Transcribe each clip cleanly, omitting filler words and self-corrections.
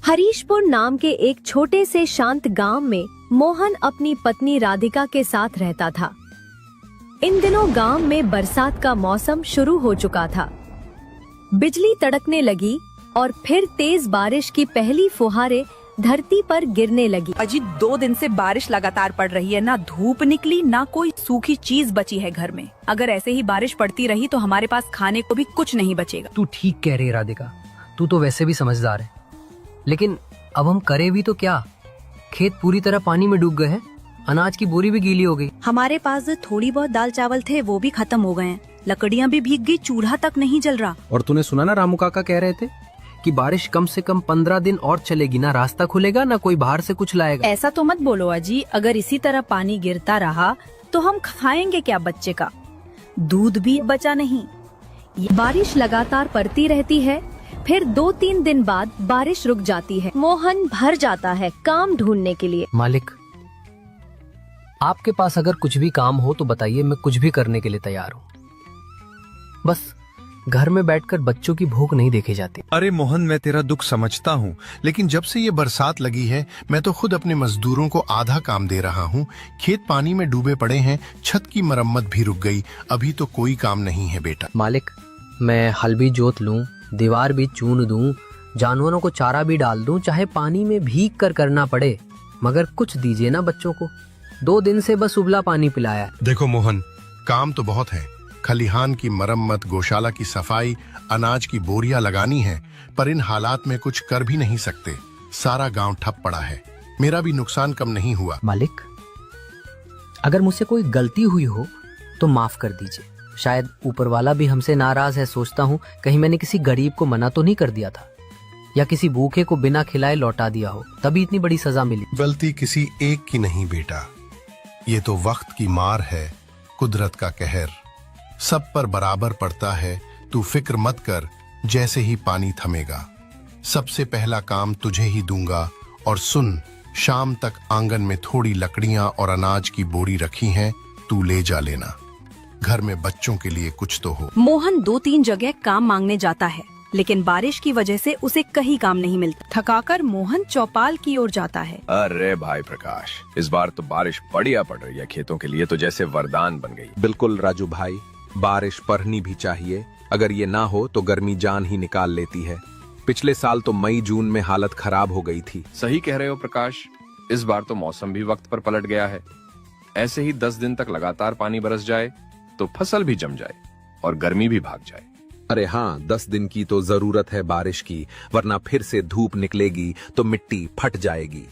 हरीशपुर नाम के एक छोटे से शांत गांव में मोहन अपनी पत्नी राधिका के साथ रहता था। इन दिनों गांव में बरसात का मौसम शुरू हो चुका था। बिजली तड़कने लगी और फिर तेज बारिश की पहली फुहारें धरती पर गिरने लगी। अजी 2 दिन से बारिश लगातार पड़ रही है, ना धूप निकली ना कोई सूखी चीज बची है घर में। अगर ऐसे ही बारिश पड़ती रही तो हमारे पास खाने को भी कुछ नहीं बचेगा। तू ठीक कह रही है राधिका, तू तो वैसे भी समझदार है, लेकिन अब हम करें भी तो क्या? खेत पूरी तरह पानी में डूब गए हैं, अनाज की बोरी भी गीली हो गई। हमारे पास थोड़ी बहुत दाल चावल थे, वो भी खत्म हो गए हैं। लकड़ियाँ भी भीग गई, चूल्हा तक नहीं जल रहा। और तूने सुना ना, रामू काका कह रहे थे कि बारिश कम से कम 15 दिन और चलेगी, ना रास्ता खुलेगा ना कोई बाहर से कुछ लाएगा। ऐसा तो मत बोलो अजी, अगर इसी तरह पानी गिरता रहा तो हम खाएंगे क्या? बच्चे का दूध भी बचा नहीं। बारिश लगातार पड़ती रहती है, फिर 2-3 दिन बाद बारिश रुक जाती है। मोहन भर जाता है काम ढूंढने के लिए। मालिक, आपके पास अगर कुछ भी काम हो तो बताइए, मैं कुछ भी करने के लिए तैयार हूँ। बस घर में बैठकर बच्चों की भूख नहीं देखी जाती। अरे मोहन, मैं तेरा दुख समझता हूँ, लेकिन जब से ये बरसात लगी है मैं तो खुद अपने मजदूरों को आधा काम दे रहा हूँ। खेत पानी में डूबे पड़े हैं, छत की मरम्मत भी रुक गई, अभी तो कोई काम नहीं है बेटा। मालिक, मैं हल भी जोत लूं, दीवार भी चून दूं, जानवरों को चारा भी डाल दूं, चाहे पानी में भीग कर करना पड़े, मगर कुछ दीजिए ना बच्चों को। 2 दिन से बस उबला पानी पिलाया। देखो मोहन, काम तो बहुत है, खलिहान की मरम्मत, गौशाला की सफाई, अनाज की बोरियां लगानी है, पर इन हालात में कुछ कर भी नहीं सकते। सारा गांव ठप पड़ा है, मेरा भी नुकसान कम नहीं हुआ। मालिक, अगर मुझसे कोई गलती हुई हो तो माफ कर दीजिए। शायद ऊपर वाला भी हमसे नाराज है। सोचता हूँ कहीं मैंने किसी गरीब को मना तो नहीं कर दिया था, या किसी भूखे को बिना खिलाए लौटा दिया हो, तभी इतनी बड़ी सजा मिली। गलती किसी एक की नहीं बेटा, ये तो वक्त की मार है, कुदरत का कहर सब पर बराबर पड़ता है। तू फिक्र मत कर, जैसे ही पानी थमेगा सबसे पहला काम तुझे ही दूंगा। और सुन, शाम तक आंगन में थोड़ी लकड़ियां और अनाज की बोरी रखी हैं, तू ले जा लेना। घर में बच्चों के लिए कुछ तो हो। मोहन 2-3 जगह काम मांगने जाता है, लेकिन बारिश की वजह से उसे कहीं काम नहीं मिलता। थकाकर मोहन चौपाल की ओर जाता है। अरे भाई प्रकाश, इस बार तो बारिश बढ़िया पड़ रही है, खेतों के लिए तो जैसे वरदान बन गई। बिल्कुल राजू भाई, बारिश पड़नी भी चाहिए। अगर ये ना हो तो गर्मी जान ही निकाल लेती है। पिछले साल तो मई जून में हालत खराब हो गई थी। सही कह रहे हो प्रकाश, इस बार तो मौसम भी वक्त पर पलट गया है। ऐसे ही 10 दिन तक लगातार पानी बरस जाए तो फसल भी जम जाए और गर्मी भी भाग जाए। अरे हाँ, 10 दिन की तो जरूरत है बारिश की, वरना फिर से धूप निकलेगी तो मिट्टी फट जाएगी।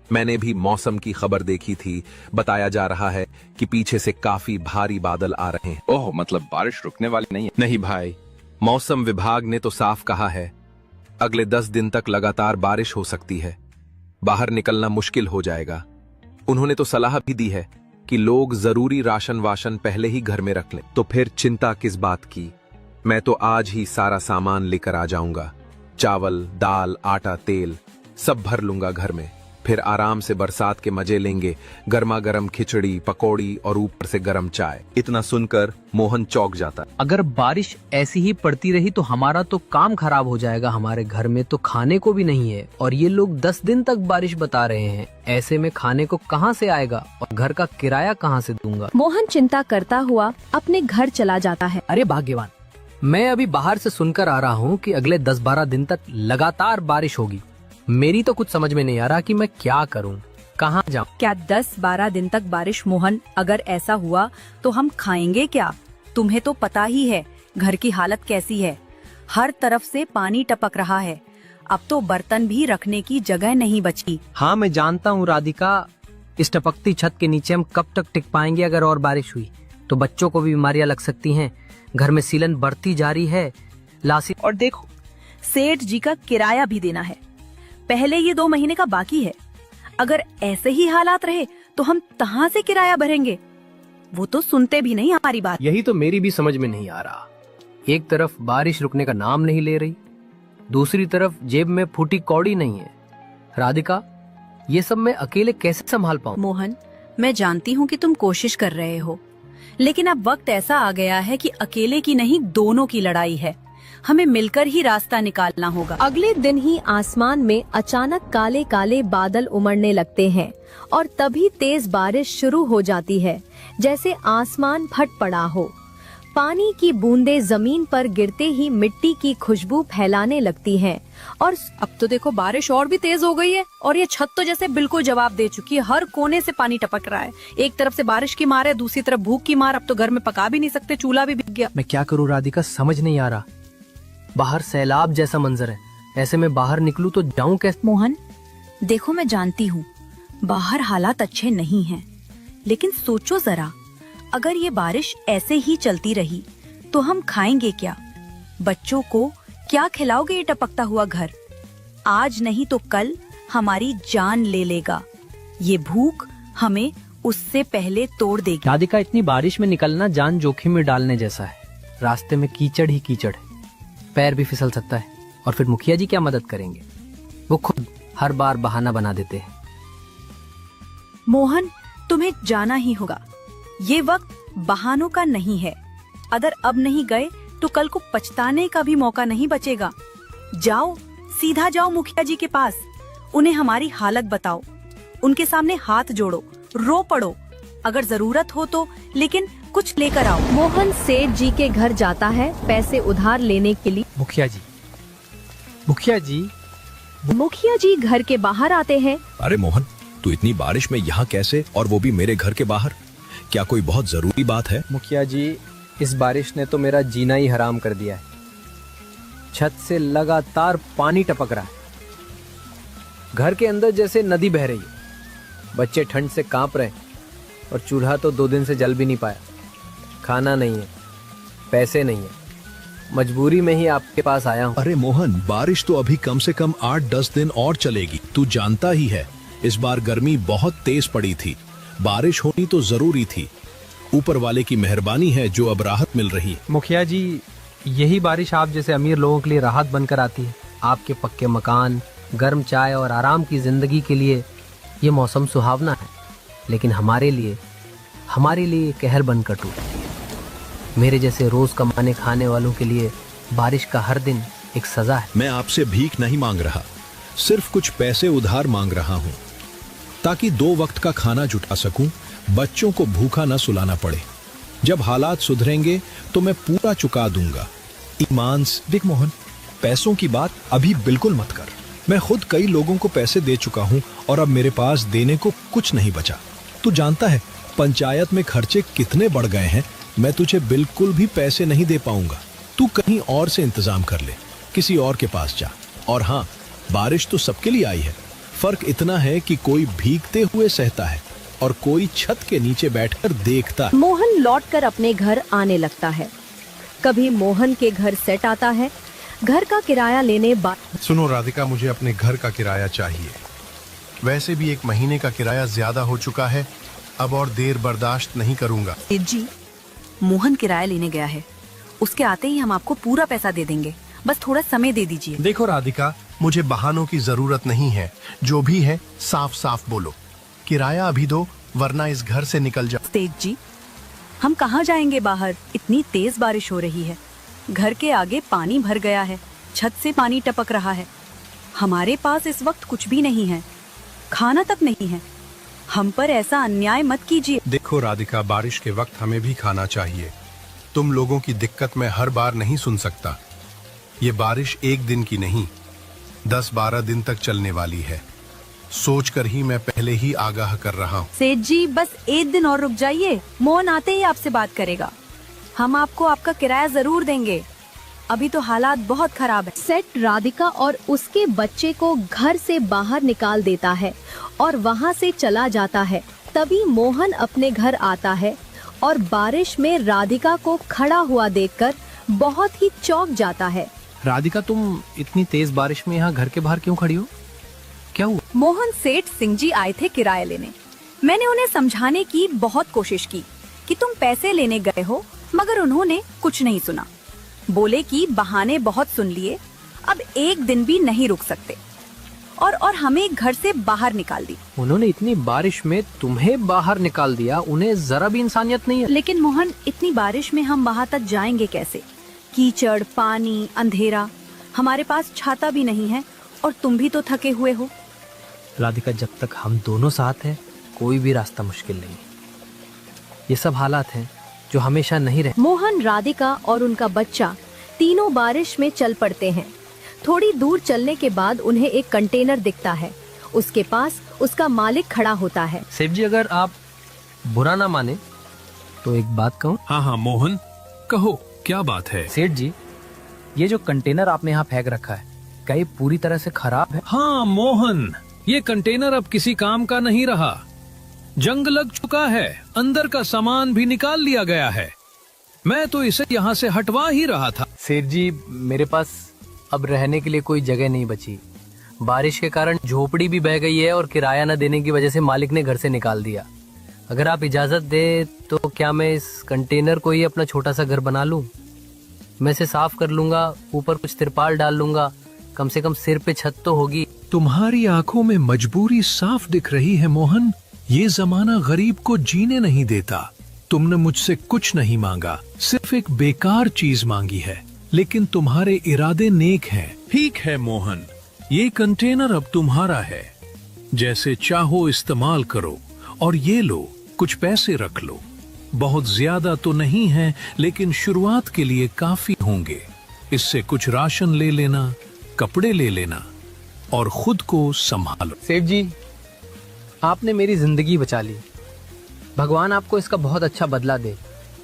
मैंने भी मौसम की खबर देखी थी, बताया जा रहा है कि पीछे से काफी भारी बादल आ रहे हैं। ओह, मतलब बारिश रुकने वाली नहीं है? नहीं भाई, मौसम विभाग ने तो साफ कहा है अगले 10 दिन तक लगातार बारिश हो सकती है, बाहर निकलना मुश्किल हो जाएगा। उन्होंने तो सलाह भी दी है कि लोग जरूरी राशन वाशन पहले ही घर में रख लें। तो फिर चिंता किस बात की, मैं तो आज ही सारा सामान लेकर आ जाऊंगा। चावल, दाल, आटा, तेल सब भर लूंगा घर में। फिर आराम से बरसात के मजे लेंगे, गर्मा गर्म खिचड़ी, पकौड़ी और ऊपर से गर्म चाय। इतना सुनकर मोहन चौंक जाता। अगर बारिश ऐसी ही पड़ती रही तो हमारा तो काम खराब हो जाएगा। हमारे घर में तो खाने को भी नहीं है, और ये लोग 10 दिन तक बारिश बता रहे हैं। ऐसे में खाने को कहाँ से आएगा और घर का किराया कहाँ से दूंगा? मोहन चिंता करता हुआ अपने घर चला जाता है। अरे भाग्यवान, मैं अभी बाहर से सुनकर आ रहा हूँ कि अगले 10-12 दिन तक लगातार बारिश होगी। मेरी तो कुछ समझ में नहीं आ रहा कि मैं क्या करूं, कहां जाऊं। क्या 10-12 दिन तक बारिश? मोहन, अगर ऐसा हुआ तो हम खाएंगे क्या? तुम्हें तो पता ही है घर की हालत कैसी है, हर तरफ से पानी टपक रहा है। अब तो बर्तन भी रखने की जगह नहीं बची। हाँ, मैं जानता हूँ राधिका, इस टपकती छत के नीचे हम कब तक टिक पाएंगे? अगर और बारिश हुई तो बच्चों को भी बीमारियां लग सकती हैं। घर में सीलन बढ़ती जा रही है। लासी, और देखो, सेठ जी का किराया भी देना है, पहले ये 2 महीने का बाकी है। अगर ऐसे ही हालात रहे तो हम कहाँ से किराया भरेंगे? वो तो सुनते भी नहीं हमारी बात। यही तो मेरी भी समझ में नहीं आ रहा। एक तरफ बारिश रुकने का नाम नहीं ले रही, दूसरी तरफ जेब में फूटी कौड़ी नहीं है। राधिका, ये सब मैं अकेले कैसे संभाल पाऊं? मोहन, मैं जानती हूँ कि तुम कोशिश कर रहे हो, लेकिन अब वक्त ऐसा आ गया है कि अकेले की नहीं, दोनों की लड़ाई है। हमें मिलकर ही रास्ता निकालना होगा। अगले दिन ही आसमान में अचानक काले काले बादल उमड़ने लगते हैं और तभी तेज बारिश शुरू हो जाती है, जैसे आसमान फट पड़ा हो। पानी की बूंदें जमीन पर गिरते ही मिट्टी की खुशबू फैलाने लगती हैं और अब तो देखो बारिश और भी तेज हो गई है और ये छत तो जैसे बिल्कुल जवाब दे चुकी है। हर कोने से पानी टपक रहा है। एक तरफ से बारिश की मार है, दूसरी तरफ भूख की मार। अब तो घर में पका भी नहीं सकते, चूल्हा भी बिक गया। मैं क्या करूं राधिका, समझ नहीं आ रहा। बाहर सैलाब जैसा मंजर है, ऐसे में बाहर निकलूं तो जाऊं कैसे? मोहन देखो, मैं जानती हूँ बाहर हालात अच्छे नहीं हैं, लेकिन सोचो जरा, अगर ये बारिश ऐसे ही चलती रही तो हम खाएंगे क्या? बच्चों को क्या खिलाओगे ये टपकता हुआ घर? आज नहीं तो कल हमारी जान ले लेगा। ये भूख हमें उससे पहले तोड़ देगी। राधिका, इतनी बारिश में निकलना जान जोखिम में डालने जैसा है। रास्ते में कीचड़ ही कीचड़ है, पैर भी फिसल सकता है। और फिर मुखिया जी क्या मदद करेंगे? वो खुद हर बार बहाना बना देते हैं। मोहन, तुम्हें जाना ही होगा। ये वक्त बहानों का नहीं है। अगर अब नहीं गए तो कल को पछताने का भी मौका नहीं बचेगा। जाओ, सीधा जाओ मुखिया जी के पास, उन्हें हमारी हालत बताओ, उनके सामने हाथ जोड़ो, रो पड़ो, अगर जरूरत हो तो, लेकिन कुछ लेकर आओ। मोहन सेठ जी के घर जाता है पैसे उधार लेने के लिए। मुखिया जी, मुखिया जी घर के बाहर आते हैं। अरे मोहन, तू इतनी बारिश में यहाँ कैसे, और वो भी मेरे घर के बाहर? क्या कोई बहुत जरूरी बात है? मुखिया जी, इस बारिश ने तो मेरा जीना ही हराम कर दिया है। छत से लगातार पानी टपक रहा है, घर के अंदर जैसे नदी बह रही है। बच्चे ठंड से कांप रहे हैं और चूल्हा तो 2 दिन से जल भी नहीं पाया। खाना नहीं है, पैसे नहीं है, मजबूरी में ही आपके पास आया हूँ। अरे मोहन, बारिश तो अभी कम से कम 8-10 दिन और चलेगी। तू जानता ही है, इस बार गर्मी बहुत तेज पड़ी थी। बारिश होनी तो जरूरी थी। ऊपर वाले की मेहरबानी है जो अब राहत मिल रही है। मुखिया जी, यही बारिश आप जैसे अमीर लोगों के लिए राहत बनकर आती है। आपके पक्के मकान, गर्म चाय और आराम की जिंदगी के लिए ये मौसम सुहावना है, लेकिन हमारे लिए कहर बनकर टूटती है। मेरे जैसे रोज कमाने खाने वालों के लिए बारिश का हर दिन एक सजा है। मैं आपसे भीख नहीं मांग रहा, सिर्फ कुछ पैसे उधार मांग रहा हूँ, ताकि 2 वक्त का खाना जुटा सकूं, बच्चों को भूखा न सुलाना पड़े। जब हालात सुधरेंगे तो मैं पूरा चुका दूंगा। ईमान से। देख मोहन, पैसों की बात अभी बिल्कुल मत कर। मैं खुद कई लोगों को पैसे दे चुका हूं और अब मेरे पास देने को कुछ नहीं बचा। तू जानता है पंचायत में खर्चे कितने बढ़ गए हैं। मैं तुझे बिल्कुल भी पैसे नहीं दे पाऊंगा। तू कहीं और से इंतजाम कर ले, किसी और के पास जा। और हाँ, बारिश तो सबके लिए आई है। फर्क इतना है कि कोई भीगते हुए सहता है और कोई छत के नीचे बैठकर देखता है। मोहन लौटकर अपने घर आने लगता है। कभी मोहन के घर सेट आता है, घर का किराया लेने सुनो राधिका, मुझे अपने घर का किराया चाहिए। वैसे भी 1 महीने का किराया ज्यादा हो चुका है, अब और देर बर्दाश्त नहीं करूंगा। जी, मोहन किराया लेने गया है, उसके आते ही हम आपको पूरा पैसा दे देंगे, बस थोड़ा समय दे दीजिए। देखो राधिका, मुझे बहानों की जरूरत नहीं है। जो भी है साफ साफ बोलो। किराया अभी दो, वरना इस घर से निकल जाओ। सेठ जी, हम कहाँ जाएंगे बाहर? इतनी तेज बारिश हो रही है, घर के आगे पानी भर गया है, छत से पानी टपक रहा है। हमारे पास इस वक्त कुछ भी नहीं है, खाना तक नहीं है। हम पर ऐसा अन्याय मत कीजिए। देखो राधिका, बारिश के वक्त हमें भी खाना चाहिए। तुम लोगों की दिक्कत मैं हर बार नहीं सुन सकता। ये बारिश 1 दिन की नहीं, 10-12 दिन तक चलने वाली है। सोचकर ही मैं पहले ही आगाह कर रहा हूँ। सेठ जी, बस 1 दिन और रुक जाइए, मोहन आते ही आपसे बात करेगा। हम आपको आपका किराया जरूर देंगे, अभी तो हालात बहुत खराब है। सेठ राधिका और उसके बच्चे को घर से बाहर निकाल देता है और वहाँ से चला जाता है। तभी मोहन अपने घर आता है और बारिश में राधिका को खड़ा हुआ देखकर बहुत ही चौंक जाता है। राधिका, तुम इतनी तेज बारिश में यहाँ घर के बाहर क्यों खड़ी हो? क्या हुआ? मोहन सेठ सिंह जी आए थे किराया लेने। मैंने उन्हें समझाने की बहुत कोशिश की कि तुम पैसे लेने गए हो, मगर उन्होंने कुछ नहीं सुना। बोले कि बहाने बहुत सुन लिए, अब 1 दिन भी नहीं रुक सकते, और हमें घर से बाहर निकाल दी। उन्होंने इतनी बारिश में तुम्हें बाहर निकाल दिया, उन्हें जरा भी इंसानियत नहीं है। लेकिन मोहन, इतनी बारिश में हम वहाँ तक जाएंगे कैसे? कीचड़, पानी, अंधेरा, हमारे पास छाता भी नहीं है और तुम भी तो थके हुए हो। राधिका, जब तक हम दोनों साथ हैं कोई भी रास्ता मुश्किल नहीं। ये सब हालात हैं जो हमेशा नहीं रहे। मोहन, राधिका और उनका बच्चा तीनों बारिश में चल पड़ते हैं। थोड़ी दूर चलने के बाद उन्हें एक कंटेनर दिखता है। उसके पास उसका मालिक खड़ा होता है। सेठ जी, अगर आप बुरा ना माने तो एक बात कहूँ? हाँ हाँ मोहन, कहो क्या बात है? सेठ जी, ये जो कंटेनर आपने यहाँ फेंक रखा है, क्या ये पूरी तरह से खराब है? हाँ मोहन, ये कंटेनर अब किसी काम का नहीं रहा। जंग लग चुका है, अंदर का सामान भी निकाल लिया गया है। मैं तो इसे यहाँ से हटवा ही रहा था। सेठ जी, मेरे पास अब रहने के लिए कोई जगह नहीं बची। बारिश के कारण झोपड़ी भी बह गई है और किराया न देने की वजह से मालिक ने घर से निकाल दिया। अगर आप इजाजत दे तो क्या मैं इस कंटेनर को ही अपना छोटा सा घर बना लूं? मैं इसे साफ कर लूंगा, ऊपर कुछ तिरपाल डाल लूंगा, कम से कम सिर पे छत तो होगी। तुम्हारी आंखों में मजबूरी साफ दिख रही है मोहन। ये जमाना गरीब को जीने नहीं देता। तुमने मुझसे कुछ नहीं मांगा, सिर्फ एक बेकार चीज मांगी है, लेकिन तुम्हारे इरादे नेक हैं। ठीक है मोहन, ये कंटेनर अब तुम्हारा है, जैसे चाहो इस्तेमाल करो। और ये लो, कुछ पैसे रख लो। बहुत ज्यादा तो नहीं है, लेकिन शुरुआत के लिए काफी होंगे। इससे कुछ राशन ले लेना, कपड़े ले लेना और खुद को संभालो। सेठ जी, आपने मेरी जिंदगी बचा ली। भगवान आपको इसका बहुत अच्छा बदला दे।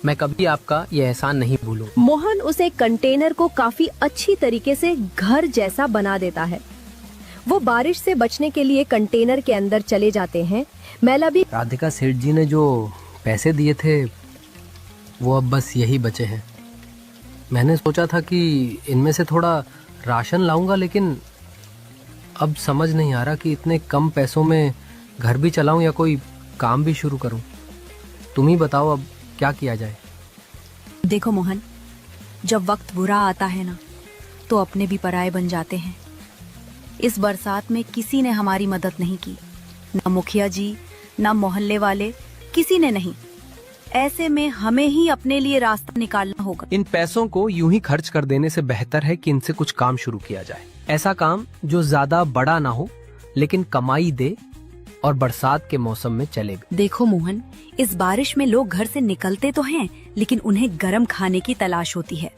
मैं कभी आपका ये एहसान नहीं भूलूं। मोहन उसे कंटेनर को काफी अच्छी तरीके से घर जैसा बना देता है। वो बारिश से बचने के लिए कंटेनर के अंदर चले जाते हैं। मैला भी राधिका, सेठ जी ने जो पैसे दिए थे वो अब बस यही बचे हैं। मैंने सोचा था कि इनमें से थोड़ा राशन लाऊंगा, लेकिन अब समझ नहीं आ रहा कि इतने कम पैसों में घर भी चलाऊं या कोई काम भी शुरू करूं। तुम ही बताओ अब क्या किया जाए। देखो मोहन, जब वक्त बुरा आता है ना, तो अपने भी पराये बन जाते हैं। इस बरसात में किसी ने हमारी मदद नहीं की, ना मुखिया जी, ना मोहल्ले वाले, किसी ने नहीं। ऐसे में हमें ही अपने लिए रास्ता निकालना होगा। इन पैसों को यूं ही खर्च कर देने से बेहतर है कि इनसे कुछ काम शुरू किया जाए। ऐसा काम जो ज्यादा बड़ा ना हो, लेकिन कमाई दे और बरसात के मौसम में चले भी। देखो मोहन, इस बारिश में लोग घर से निकलते तो हैं, लेकिन उन्हें गरम खाने की तलाश होती है।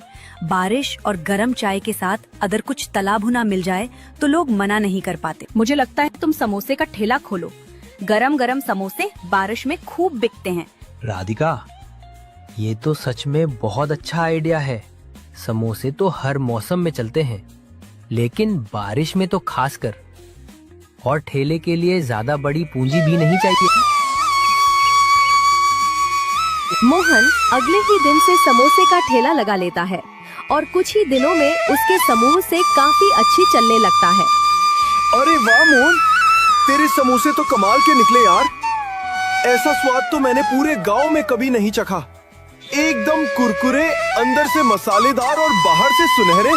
बारिश और गरम चाय के साथ अगर कुछ तला भुना मिल जाए तो लोग मना नहीं कर पाते। मुझे लगता है तुम समोसे का ठेला खोलो। गरम गरम समोसे बारिश में खूब बिकते हैं। राधिका, ये तो सच में बहुत अच्छा आइडिया है। समोसे तो हर मौसम में चलते हैं, लेकिन बारिश में तो खासकर। और ठेले के लिए ज्यादा बड़ी पूंजी भी नहीं चाहिए। मोहन अगले ही दिन से समोसे का ठेला लगा लेता है और कुछ ही दिनों में उसके समूह से काफी अच्छी चलने लगता है। अरे वाह मोहन, तेरे समोसे तो कमाल के निकले यार। ऐसा स्वाद तो मैंने पूरे गांव में कभी नहीं चखा। एकदम कुरकुरे, अंदर से मसालेदार और बाहर से सुनहरे।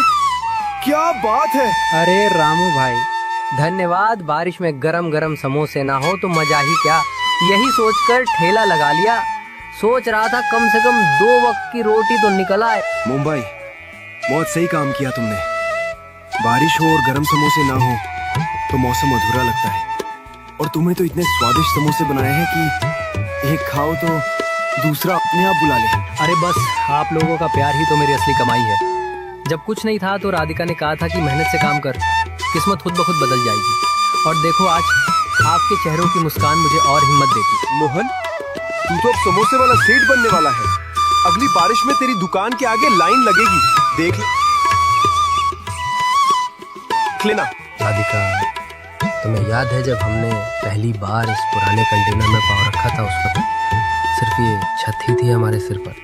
क्या बात है। अरे रामू भाई, धन्यवाद। बारिश में गरम गरम समोसे ना हो तो मजा ही क्या। यही सोचकर ठेला लगा लिया। सोच रहा था कम से कम 2 वक्त की रोटी तो निकल आए। मुंबई, बहुत सही काम किया तुमने। बारिश हो और गरम समोसे ना हो तो मौसम अधूरा लगता है। और तुम्हें तो इतने स्वादिष्ट समोसे बनाए हैं कि एक खाओ तो दूसरा अपने आप बुला ले। अरे बस, आप लोगों का प्यार ही तो मेरी असली कमाई है। जब कुछ नहीं था तो राधिका ने कहा था कि मेहनत से काम कर, किस्मत खुद ब खुद बदल जाएगी। और देखो आज आपके चेहरों की मुस्कान मुझे और हिम्मत देती। मोहन, तू तो अब समोसे वाला सेठ बनने वाला है। अगली बारिश में तेरी दुकान के आगे लाइन लगेगी, देख लेना। राधिका, तुम्हें याद है जब हमने पहली बार इस पुराने कंटेनर में पाँव रखा था, उस वक्त सिर्फ ये छत ही थी हमारे सिर पर।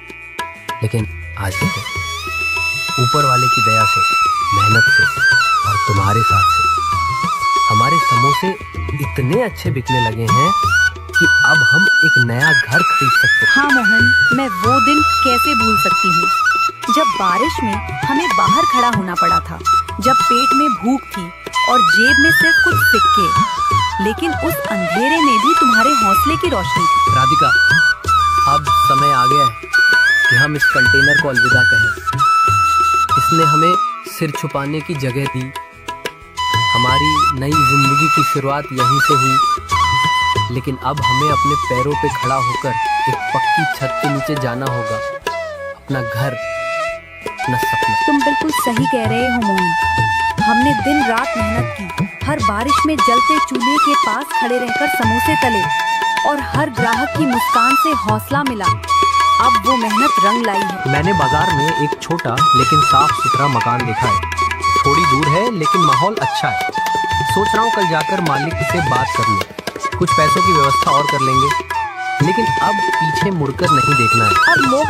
लेकिन आज देखो, ऊपर वाले की दया से, मेहनत से और तुम्हारे साथ से हमारे समोसे इतने अच्छे बिकने लगे हैं कि अब हम एक नया घर खरीद सकते हैं। हाँ मोहन, मैं वो दिन कैसे भूल सकती हूँ जब बारिश में हमें बाहर खड़ा होना पड़ा था, जब पेट में भूख थी और जेब में सिर्फ कुछ सिक्के, लेकिन उस अंधेरे में भी तुम्हारे हौसले की रोशनी थी। राधिका, अब समय आ गया है कि हम इस कंटेनर को अलविदा कहें। उसने हमें सिर छुपाने की जगह दी। हमारी नई जिंदगी की शुरुआत यहीं से हुई, लेकिन अब हमें अपने पैरों पे खड़ा होकर एक पक्की छत के नीचे जाना होगा। अपना घर, अपना सपना। तुम बिल्कुल सही कह रहे हो मोहन। हमने दिन रात मेहनत की, हर बारिश में जलते चूल्हे के पास खड़े रहकर समोसे तले और हर ग्राहक की मुस्कान से हौसला मिला। अब वो मेहनत रंग लाई है। मैंने बाजार में एक छोटा लेकिन साफ सुथरा मकान देखा है। थोड़ी दूर है लेकिन माहौल अच्छा है। सोच रहा हूँ कल जाकर मालिक से बात कर लूँ। कुछ पैसों की व्यवस्था और कर लेंगे, लेकिन अब पीछे मुड़कर नहीं देखना है। अब मौका